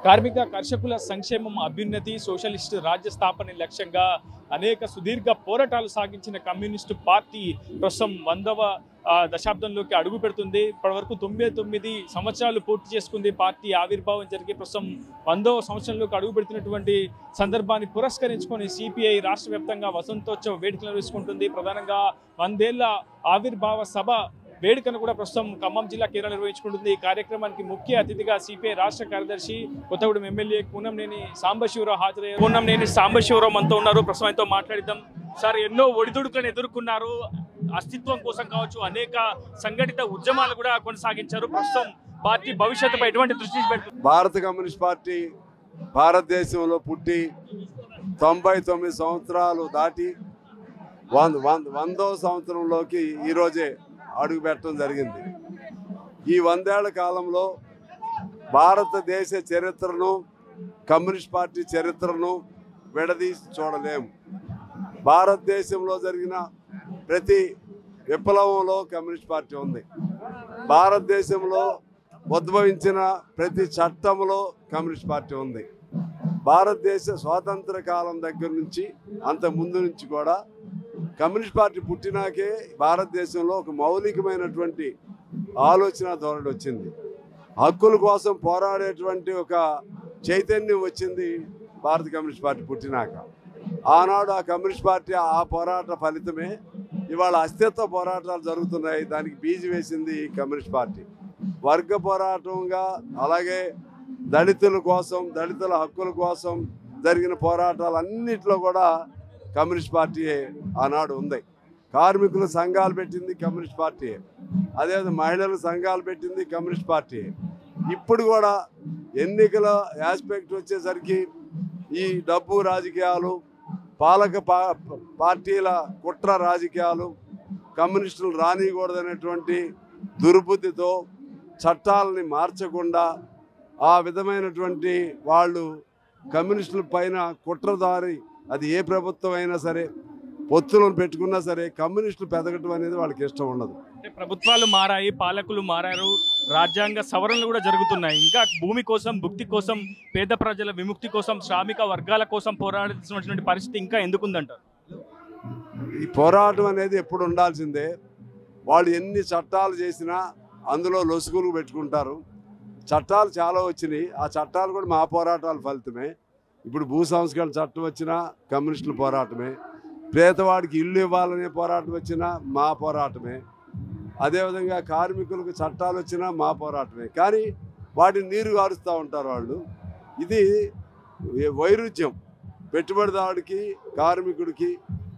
కార్మిక కర్షకుల సంక్షేమం అభ్యున్నతి సోషలిస్టు రాజ్య స్థాపన లక్ష్యంగా అనేక సుదీర్ఘ పోరాటాలు సాగించిన కమ్యూనిస్టు పార్టీ ప్రస్తుతం 100వ దశాబ్దంలోకి అడుగు పెడుతుంది. ఇప్పటివరకు 99 సంవత్సరాలు పూర్తి చేసుకుంది పార్టీ ఆవిర్భావం జరిగి ప్రస్తుతం 100వ సంవత్సరంలోకి అడుగు పెడుతున్నటువంటి సందర్భాన్ని పురస్కరించుకొని సిపిఐ రాష్ట్ర వ్యాప్తంగా వసంతోత్సవ వేడుకలు నిర్వహించుకుంటుంది. ప్రధానంగా 100 ఏళ్ల ఆవిర్భావ సభ వేడుకను కూడా ప్రస్తుతం ఖమ్మం జిల్లా కేంద్రంలో నిర్వహించుకుంటుంది. ఈ కార్యక్రమానికి ముఖ్య అతిథిగా సిపిఐ రాష్ట్ర కార్యదర్శి కొత్తగూడెం ఎమ్మెల్యే కూనంనేని సాంబశివరావు హాజరయ్యారు. కూనంనేని సాంబశివరావు మనతో ఉన్నారు. ప్రస్తుతం ఆయనతో మాట్లాడిద్దాం. సార్, ఎన్నో ఒడిదుడుకులను ఎదుర్కొన్నారు. అస్తిత్వం కోసం కావచ్చు అనేక సంఘటిత ఉద్యమాలు కూడా కొనసాగించారు. ప్రస్తుతం పార్టీ భవిష్యత్తుపై ఎటువంటి దృష్టి పెడుతుంది? భారత కమ్యూనిస్ట్ పార్టీ భారతదేశంలో పుట్టి 99 సంవత్సరాలు దాటి 100వ సంవత్సరంలోకి ఈరోజే అడుగు పెట్టడం జరిగింది. ఈ 100 ఏళ్ల కాలంలో భారతదేశ చరిత్రను కమ్యూనిస్ట్ పార్టీ చరిత్రను విడదీసి చూడలేము. భారతదేశంలో జరిగిన ప్రతి విప్లవంలో కమ్యూనిస్ట్ పార్టీ ఉంది. భారతదేశంలో ఉద్భవించిన ప్రతి చట్టంలో కమ్యూనిస్ట్ పార్టీ ఉంది. భారతదేశ స్వాతంత్ర కాలం దగ్గర నుంచి అంత ముందు నుంచి కూడా కమ్యూనిస్ట్ పార్టీ పుట్టినాకే భారతదేశంలో ఒక మౌలికమైనటువంటి ఆలోచన ధోరణి వచ్చింది. హక్కుల కోసం పోరాడేటువంటి ఒక చైతన్యం వచ్చింది భారత కమ్యూనిస్ట్ పార్టీ పుట్టినాక. ఆనాడు ఆ కమ్యూనిస్ట్ పార్టీ ఆ పోరాట ఫలితమే ఇవాళ అస్తిత్వ పోరాటాలు జరుగుతున్నాయి. దానికి బీజం వేసింది కమ్యూనిస్ట్ పార్టీ. వర్గ పోరాటంగా అలాగే దళితుల కోసం దళితుల హక్కుల కోసం జరిగిన పోరాటాలన్నింటిలో కూడా కమ్యూనిస్ట్ పార్టీ ఆనాడు ఉంది. కార్మికుల సంఘాలు పెట్టింది కమ్యూనిస్ట్ పార్టీ, అదేవిధంగా మహిళల సంఘాలు పెట్టింది కమ్యూనిస్ట్ పార్టీ. ఇప్పుడు కూడా ఎన్నికల ఆస్పెక్ట్ వచ్చేసరికి ఈ డబ్బు రాజకీయాలు, పాలక పార్టీల కుట్ర రాజకీయాలు, కమ్యూనిస్టులు రానియకూడదనేటువంటి దుర్బుద్ధితో చట్టాలని మార్చకుండా ఆ విధమైనటువంటి వాళ్ళు కమ్యూనిస్టుల పైన కుట్రదారి, అది ఏ ప్రభుత్వం అయినా సరే పొత్తులను పెట్టుకున్నా సరే కమ్యూనిస్టులు పెదగటం అనేది వాళ్ళకి ఇష్టం ఉండదు. అంటే ప్రభుత్వాలు మారాయి, పాలకులు మారారు, రాజ్యాంగ సవరణలు కూడా జరుగుతున్నాయి. ఇంకా భూమి కోసం, భుక్తి కోసం, పేద ప్రజల విముక్తి కోసం, శ్రామిక వర్గాల కోసం పోరాడాల్సినటువంటి పరిస్థితి ఇంకా ఎందుకుందంటారు? ఈ పోరాటం అనేది ఎప్పుడు ఉండాల్సిందే. వాళ్ళు ఎన్ని చట్టాలు చేసినా అందులో లొసుగులు పెట్టుకుంటారు. చట్టాలు చాలా వచ్చినాయి, ఆ చట్టాలు కూడా మా పోరాటాల ఫలితమే. ఇప్పుడు భూ సంస్కరణ చట్టం వచ్చినా కమ్యూనిస్టుల పోరాటమే, పేదవాడికి ఇల్లు ఇవ్వాలనే పోరాటం వచ్చినా మా పోరాటమే, అదేవిధంగా కార్మికులకు చట్టాలు వచ్చినా మా పోరాటమే. కానీ వాటిని నీరు గారుస్తూ ఉంటారు వాళ్ళు. ఇది వైరుధ్యం, పెట్టుబడిదారుడికి కార్మికుడికి,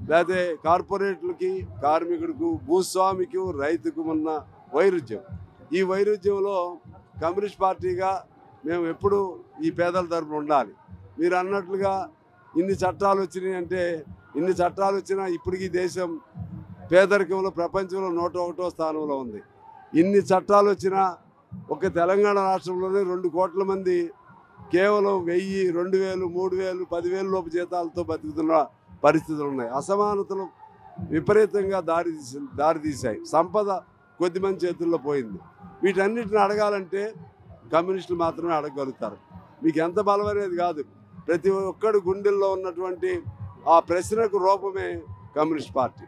లేకపోతే కార్పొరేట్లకి కార్మికుడికి, భూస్వామికి రైతుకు ఉన్న వైరుధ్యం. ఈ వైరుధ్యంలో కమ్యూనిస్ట్ పార్టీగా మేము ఎప్పుడు ఈ పేదల తరపున ఉండాలి. మీరు అన్నట్లుగా ఇన్ని చట్టాలు వచ్చినాయి అంటే, ఇన్ని చట్టాలు వచ్చినా ఇప్పటికీ దేశం పేదరికంలో ప్రపంచంలో 101వ స్థానంలో ఉంది. ఇన్ని చట్టాలు వచ్చినా ఒక తెలంగాణ రాష్ట్రంలోనే 2 కోట్ల మంది కేవలం 1000, 2000, 3000, 10,000 లోపు జీతాలతో బతుకుతున్న పరిస్థితులు ఉన్నాయి. అసమానతలు విపరీతంగా దారితీశాయి. సంపద కొద్దిమంది చేతుల్లో పోయింది. వీటన్నిటిని అడగాలంటే కమ్యూనిస్టులు మాత్రమే అడగగలుగుతారు. మీకు ఎంత బలం అనేది కాదు, ప్రతి ఒక్కడు గుండెల్లో ఉన్నటువంటి ఆ ప్రశ్నకు రూపమే కమ్యూనిస్ట్ పార్టీ.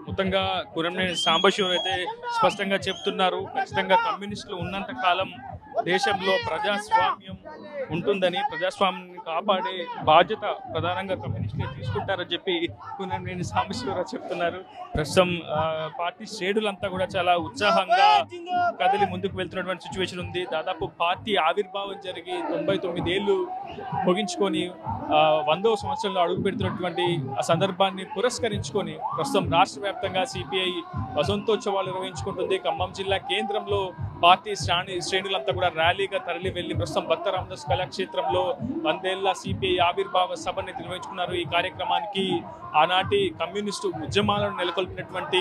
మొత్తంగా కూనంనేని సాంబశివరావు అయితే స్పష్టంగా చెప్తున్నారు, ఖచ్చితంగా కమ్యూనిస్టులు ఉన్నంత కాలం దేశంలో ప్రజాస్వామ్యం ఉంటుందని, ప్రజాస్వామ్యాన్ని కాపాడే బాధ్యత ప్రధానంగా కమ్యూనిస్టులే తీసుకుంటారని చెప్పి కూనంనేని సాంబశివరావు చెప్తున్నారు. ప్రస్తుతం పార్టీ శ్రేణులంతా కూడా చాలా ఉత్సాహంగా కదిలి ముందుకు వెళ్తున్నటువంటి సిచ్యువేషన్ ఉంది. దాదాపు పార్టీ ఆవిర్భావం జరిగి 99 ఏళ్ళు ముగించుకొని 100వ సంవత్సరంలో అడుగు పెడుతున్నటువంటి ఆ సందర్భాన్ని పురస్కరించుకొని ప్రస్తుతం రాష్ట్ర వ్యాప్తంగా సిపిఐ వసంతోత్సవాలు నిర్వహించుకుంటుంది. ఖమ్మం జిల్లా కేంద్రంలో పార్టీ శ్రేణులంతా కూడా ర్యాలీగా తరలి వెళ్లి ప్రస్తుతం భక్త రామదాస్ కళాక్షేత్రంలో 100 ఏళ్ల సిపిఐ ఆవిర్భావ సభని నిర్వహించుకున్నారు. ఈ కార్యక్రమానికి ఆనాటి కమ్యూనిస్టు ఉద్యమాలను నెలకొల్పినటువంటి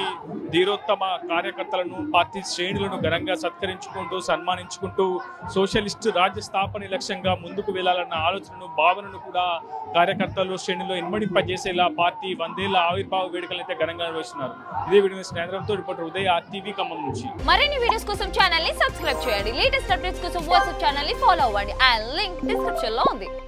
ధీరోత్తమ కార్యకర్తలను, పార్టీ శ్రేణులను ఘనంగా సత్కరించుకుంటూ సన్మానించుకుంటూ సోషలిస్టు రాజ్య స్థాపన లక్ష్యంగా ముందుకు వెళ్లాలన్న ఆలోచనను, భావనను కూడా కార్యకర్తలు శ్రేణుల్లో ఇన్మడింపజేసేలా పార్టీ 100 ఏళ్ల ఆవిర్భావ వేడుకలు అయితే ఘనంగా నిర్వహిస్తున్నారు. ఇదే వీడియో కేంద్రంతో రిపోర్టర్ ఉదయ్ RTV ఖమ్మం నుంచి. మరిన్ని వీడియోస్ కోసం ఛానల్ ని సబ్స్క్రైబ్ చేయండి. లేటెస్ట్ అప్డేట్స్ కోసం వాట్సాప్ ఛానల్ ని ఫాలో అవ్వండి. అండ్ లింక్ డిస్క్రిప్షన్ లో ఉంది.